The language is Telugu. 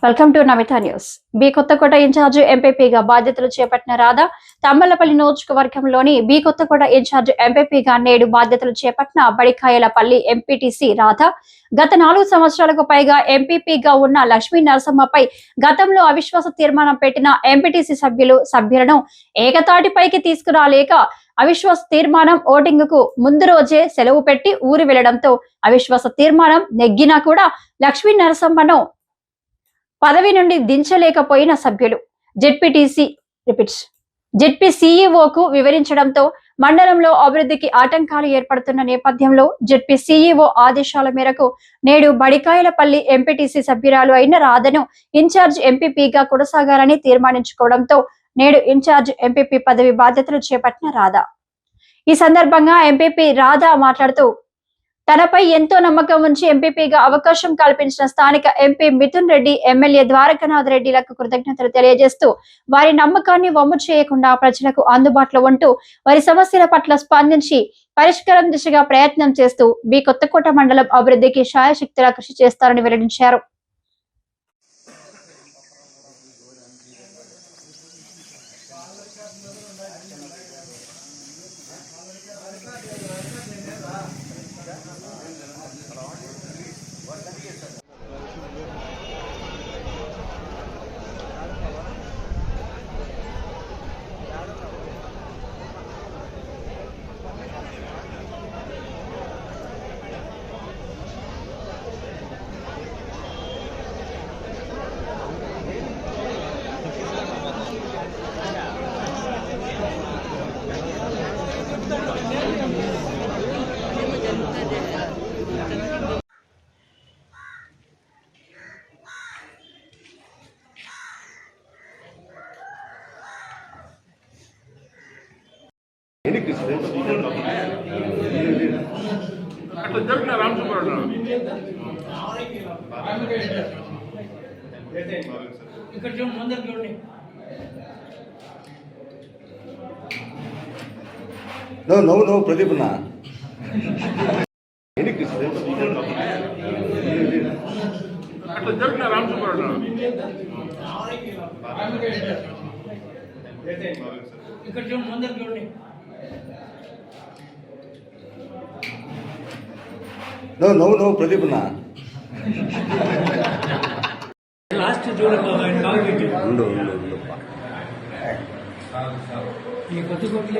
Welcome to Namitha news. బి కొత్తకోట ఇన్ఛార్జ్ ఎంపీపీగా బాధ్యతలు చేపట్టిన రాధా తమ్మలపల్లి నియోజకవర్గంలోని బి కొత్తకోట ఇన్ఛార్జ్ ఎంపీపీగా నేడు బాధ్యతలు చేపట్టిన బడికాయలపల్లి ఎంపీటీసీ రాధా గత 4 సంవత్సరాలకు పైగా ఎంపీపీగా ఉన్న లక్ష్మీ నరసమ్మపై గతంలో అవిశ్వాస తీర్మానం పెట్టిన ఎంపీటీసీ సభ్యులను ఏకతాటిపైకి తీసుకురాలేక అవిశ్వాస తీర్మానం ఓటింగ్ కు ముందు రోజే సెలవు పెట్టి ఊరి వెళ్లడంతో అవిశ్వాస తీర్మానం నెగ్గినా కూడా లక్ష్మీ నరసమ్మను పదవి నుండి దించలేకపోయిన సభ్యులు జెడ్పీ సీఈఓకు వివరించడంతో మండలంలో అభివృద్ధికి ఆటంకాలు ఏర్పడుతున్న నేపథ్యంలో జెడ్పీ సీఈఓ ఆదేశాల మేరకు నేడు బడికాయలపల్లి ఎంపీటీసీ సభ్యురాలు అయిన రాధను ఇన్ఛార్జ్ ఎంపీపీగా కొనసాగాలని తీర్మానించుకోవడంతో నేడు ఇన్ఛార్జ్ ఎంపీపీ పదవి బాధ్యతలు చేపట్టిన రాధా. ఈ సందర్భంగా ఎంపీపీ రాధా మాట్లాడుతూ తనపై ఎంతో నమ్మకం ఉంచి ఎంపీపీగా అవకాశం కల్పించిన స్థానిక ఎంపీ మిథున్ రెడ్డి, ఎమ్మెల్యే ద్వారకానాథ్ రెడ్డిలకు కృతజ్ఞతలు తెలియజేస్తూ వారి నమ్మకాన్ని వమ్ము చేయకుండా ప్రజలకు అందుబాటులో ఉంటూ వారి సమస్యల పట్ల స్పందించి పరిష్కారం దిశగా ప్రయత్నం చేస్తూ బి కొత్తకోట మండలం అభివృద్ధికి శాయశక్తిగా కృషి చేస్తారని వెల్లడించారు. అట్లా జరిగిన రామసుబ్రహ్మణ్యం ఇక్కడ చూడండి, ముందర చూడండి. నువ్వు ప్రదీప్ నా అట్లా జరిగిన రామసుబ్రహ్మణ్యం ఇక్కడ చూడండి, ముందర చూడండి. నువ్వు ప్రదీప్ నా లాస్ట్ చూడండి ఈ కొత్త కోట్లు